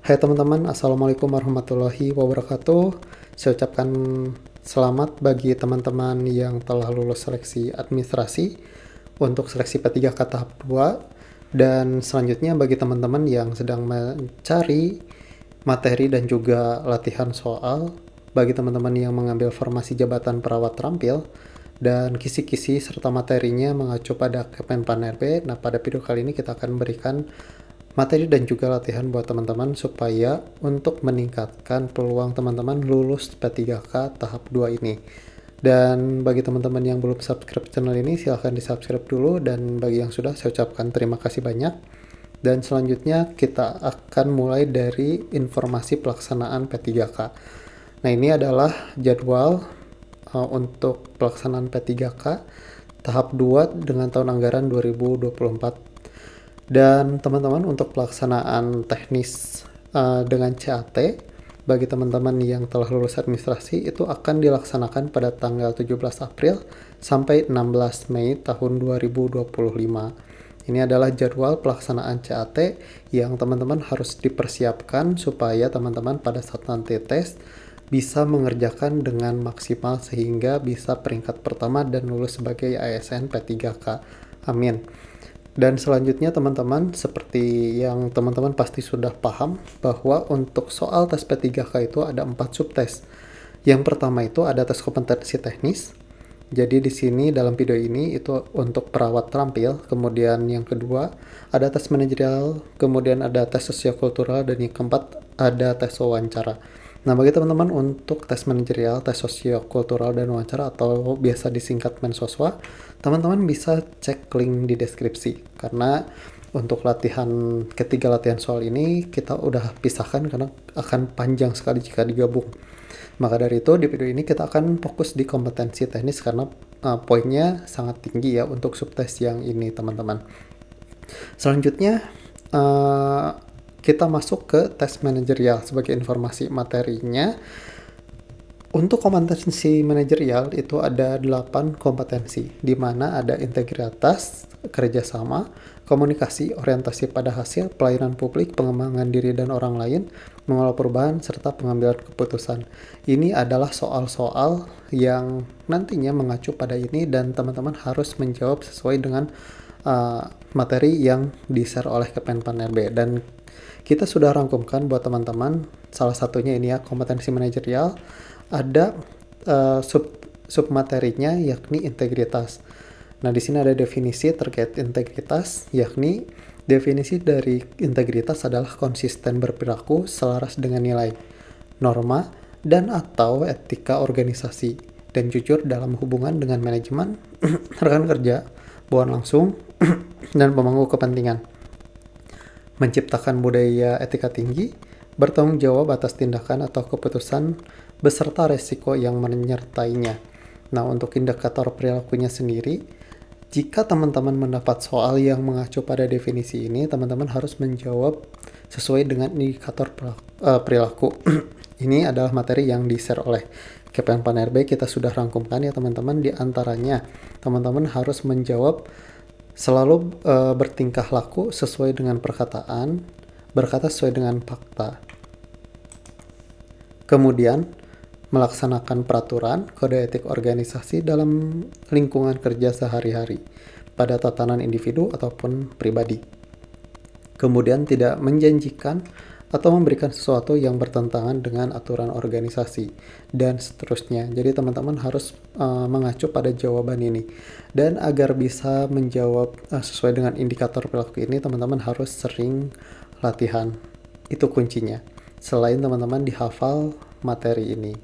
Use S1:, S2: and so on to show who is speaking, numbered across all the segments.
S1: Hai teman-teman, Assalamualaikum warahmatullahi wabarakatuh. Saya ucapkan selamat bagi teman-teman yang telah lulus seleksi administrasi untuk seleksi P3K tahap 2. Dan selanjutnya bagi teman-teman yang sedang mencari materi dan juga latihan soal, bagi teman-teman yang mengambil formasi jabatan perawat terampil, dan kisi-kisi serta materinya mengacu pada Kemenpan RB. Nah, pada video kali ini kita akan memberikan materi dan juga latihan buat teman-teman supaya untuk meningkatkan peluang teman-teman lulus P3K tahap 2 ini. Dan bagi teman-teman yang belum subscribe channel ini, silahkan di subscribe dulu, dan bagi yang sudah, saya ucapkan terima kasih banyak. Dan selanjutnya kita akan mulai dari informasi pelaksanaan P3K. Nah, ini adalah jadwal untuk pelaksanaan P3K tahap 2 dengan tahun anggaran 2024. Dan teman-teman, untuk pelaksanaan teknis dengan CAT bagi teman-teman yang telah lulus administrasi itu akan dilaksanakan pada tanggal 17 April sampai 16 Mei tahun 2025. Ini adalah jadwal pelaksanaan CAT yang teman-teman harus dipersiapkan supaya teman-teman pada saat nanti tes bisa mengerjakan dengan maksimal sehingga bisa peringkat pertama dan lulus sebagai ASN P3K. Amin. Dan selanjutnya teman-teman, seperti yang teman-teman pasti sudah paham bahwa untuk soal tes P3K itu ada 4 subtes. Yang pertama itu ada tes kompetensi teknis. Jadi di sini dalam video ini itu untuk perawat terampil. Kemudian yang kedua ada tes manajerial, kemudian ada tes sosiokultural, dan yang keempat ada tes wawancara. Nah, bagi teman-teman untuk tes manajerial, tes sosiokultural, dan wawancara atau biasa disingkat Mensoswa, teman-teman bisa cek link di deskripsi. Karena untuk ketiga latihan soal ini kita udah pisahkan karena akan panjang sekali jika digabung. Maka dari itu di video ini kita akan fokus di kompetensi teknis karena poinnya sangat tinggi ya untuk subtes yang ini teman-teman. Selanjutnya kita masuk ke tes manajerial. Sebagai informasi materinya, untuk kompetensi manajerial itu ada 8 kompetensi, di mana ada integritas, kerjasama, komunikasi, orientasi pada hasil, pelayanan publik, pengembangan diri dan orang lain, mengelola perubahan, serta pengambilan keputusan. Ini adalah soal-soal yang nantinya mengacu pada ini dan teman-teman harus menjawab sesuai dengan materi yang di-share oleh Kemenpan RB. Dan kita sudah rangkumkan buat teman-teman, salah satunya ini ya, kompetensi manajerial. Ada sub materinya yakni integritas. Nah, di sini ada definisi terkait integritas, yakni definisi dari integritas adalah konsisten berperilaku selaras dengan nilai, norma, dan atau etika organisasi, dan jujur dalam hubungan dengan manajemen, rekan kerja, bawahan langsung, dan pemangku kepentingan. Menciptakan budaya etika tinggi, bertanggung jawab atas tindakan atau keputusan beserta resiko yang menyertainya. Nah, untuk indikator perilakunya sendiri, jika teman-teman mendapat soal yang mengacu pada definisi ini, teman-teman harus menjawab sesuai dengan indikator perilaku. Ini adalah materi yang di-share oleh Kemenpan RB, kita sudah rangkumkan ya teman-teman. Di antaranya, teman-teman harus menjawab selalu bertingkah laku sesuai dengan perkataan, berkata sesuai dengan fakta. Kemudian, melaksanakan peraturan kode etik organisasi dalam lingkungan kerja sehari-hari pada tatanan individu ataupun pribadi. Kemudian, tidak menjanjikan atau memberikan sesuatu yang bertentangan dengan aturan organisasi, dan seterusnya. Jadi teman-teman harus mengacu pada jawaban ini. Dan agar bisa menjawab sesuai dengan indikator perilaku ini, teman-teman harus sering latihan. Itu kuncinya. Selain teman-teman dihafal materi ini.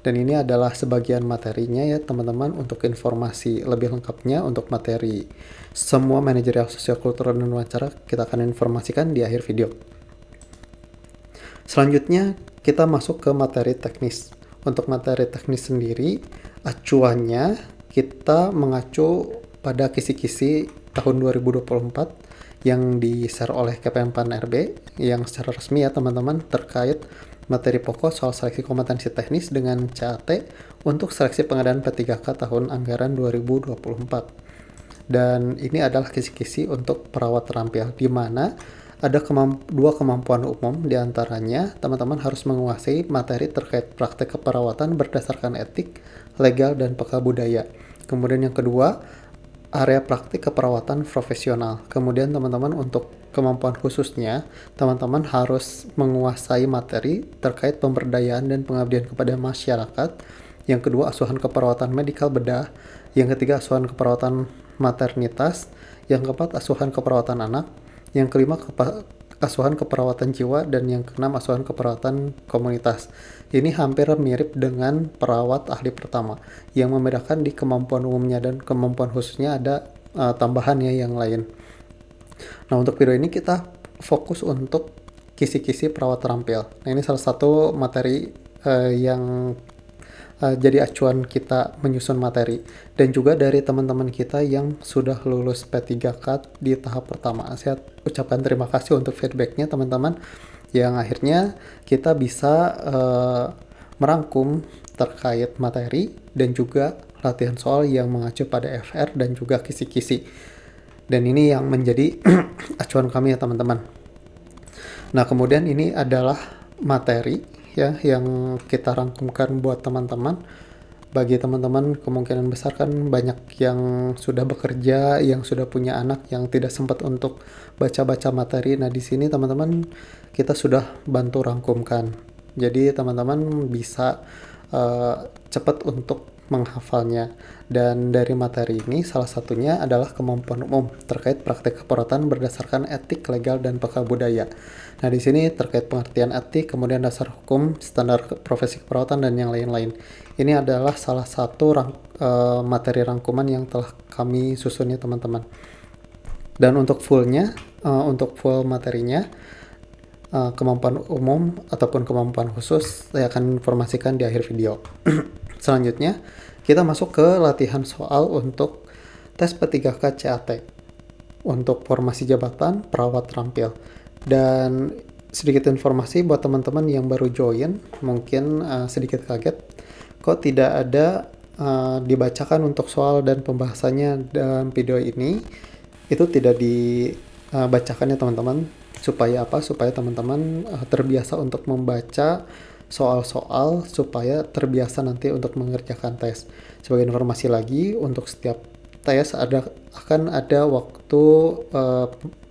S1: Dan ini adalah sebagian materinya ya teman-teman. Untuk informasi lebih lengkapnya untuk materi semua manajerial, sosiokultural, dan wawancara kita akan informasikan di akhir video. Selanjutnya kita masuk ke materi teknis. Untuk materi teknis sendiri, acuannya kita mengacu pada kisi-kisi tahun 2024 yang di-share oleh Kemenpan RB yang secara resmi ya teman-teman, terkait materi pokok soal seleksi kompetensi teknis dengan CAT untuk seleksi pengadaan P3K tahun anggaran 2024. Dan ini adalah kisi-kisi untuk perawat terampil, di mana Ada dua kemampuan umum, diantaranya teman-teman harus menguasai materi terkait praktek keperawatan berdasarkan etik, legal, dan peka budaya. Kemudian yang kedua, area praktik keperawatan profesional. Kemudian teman-teman untuk kemampuan khususnya, teman-teman harus menguasai materi terkait pemberdayaan dan pengabdian kepada masyarakat. Yang kedua, asuhan keperawatan medikal bedah. Yang ketiga, asuhan keperawatan maternitas. Yang keempat, asuhan keperawatan anak. Yang kelima, asuhan keperawatan jiwa. Dan yang keenam, asuhan keperawatan komunitas. Ini hampir mirip dengan perawat ahli pertama. Yang membedakan di kemampuan umumnya dan kemampuan khususnya ada tambahan ya yang lain. Nah, untuk video ini kita fokus untuk kisi-kisi perawat terampil. Nah, ini salah satu materi yang jadi acuan kita menyusun materi. Dan juga dari teman-teman kita yang sudah lulus P3K di tahap pertama. Saya ucapkan terima kasih untuk feedbacknya teman-teman, yang akhirnya kita bisa merangkum terkait materi dan juga latihan soal yang mengacu pada FR dan juga kisi-kisi. Dan ini yang menjadi acuan kami ya teman-teman. Nah, kemudian ini adalah materi ya yang kita rangkumkan buat teman-teman. Bagi teman-teman kemungkinan besar kan banyak yang sudah bekerja, yang sudah punya anak yang tidak sempat untuk baca-baca materi. Nah, di sini teman-teman kita sudah bantu rangkumkan. Jadi teman-teman bisa cepat untuk menghafalnya. Dan dari materi ini salah satunya adalah kemampuan umum terkait praktek keperawatan berdasarkan etik, legal, dan peka budaya. Nah, di sini terkait pengertian etik, kemudian dasar hukum, standar profesi keperawatan, dan yang lain-lain. Ini adalah salah satu materi rangkuman yang telah kami susun ya teman-teman. Dan untuk fullnya, untuk full materinya, kemampuan umum ataupun kemampuan khusus saya akan informasikan di akhir video. Selanjutnya, kita masuk ke latihan soal untuk tes P3K CAT untuk formasi jabatan perawat terampil. Dan sedikit informasi buat teman-teman yang baru join, mungkin sedikit kaget kok tidak ada dibacakan untuk soal dan pembahasannya dalam video ini. Itu tidak dibacakan ya teman-teman. Supaya apa? Supaya teman-teman terbiasa untuk membaca soal-soal, supaya terbiasa nanti untuk mengerjakan tes. Sebagai informasi lagi, untuk setiap tes akan ada waktu,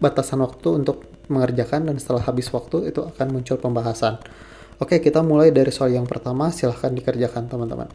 S1: batasan waktu untuk mengerjakan, dan setelah habis waktu itu akan muncul pembahasan. Oke, kita mulai dari soal yang pertama. Silahkan dikerjakan teman-teman.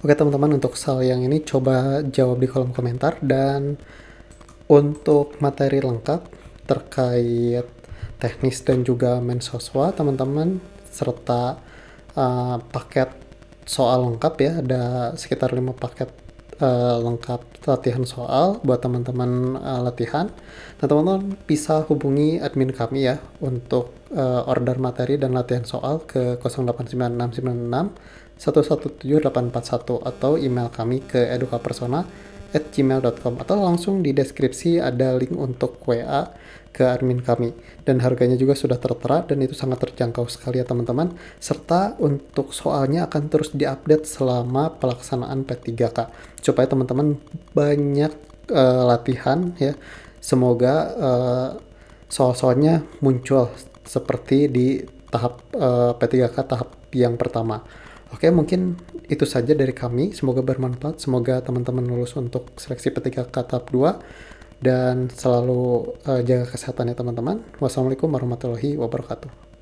S1: Oke teman-teman, untuk soal yang ini coba jawab di kolom komentar. Dan untuk materi lengkap terkait teknis dan juga mensoswa teman-teman, serta paket soal lengkap ya, ada sekitar 5 paket lengkap latihan soal buat teman-teman latihan. Nah, teman-teman bisa hubungi admin kami ya untuk order materi dan latihan soal ke 089696 117841 atau email kami ke edukapersona@gmail.com, atau langsung di deskripsi ada link untuk WA ke admin kami. Dan harganya juga sudah tertera dan itu sangat terjangkau sekali ya teman-teman. Serta untuk soalnya akan terus diupdate selama pelaksanaan P3K supaya teman-teman banyak latihan ya. Semoga soal-soalnya muncul seperti di tahap P3K tahap yang pertama. Oke, mungkin itu saja dari kami. Semoga bermanfaat. Semoga teman-teman lulus untuk seleksi P3K tahap 2. Dan selalu jaga kesehatan ya teman-teman. Wassalamualaikum warahmatullahi wabarakatuh.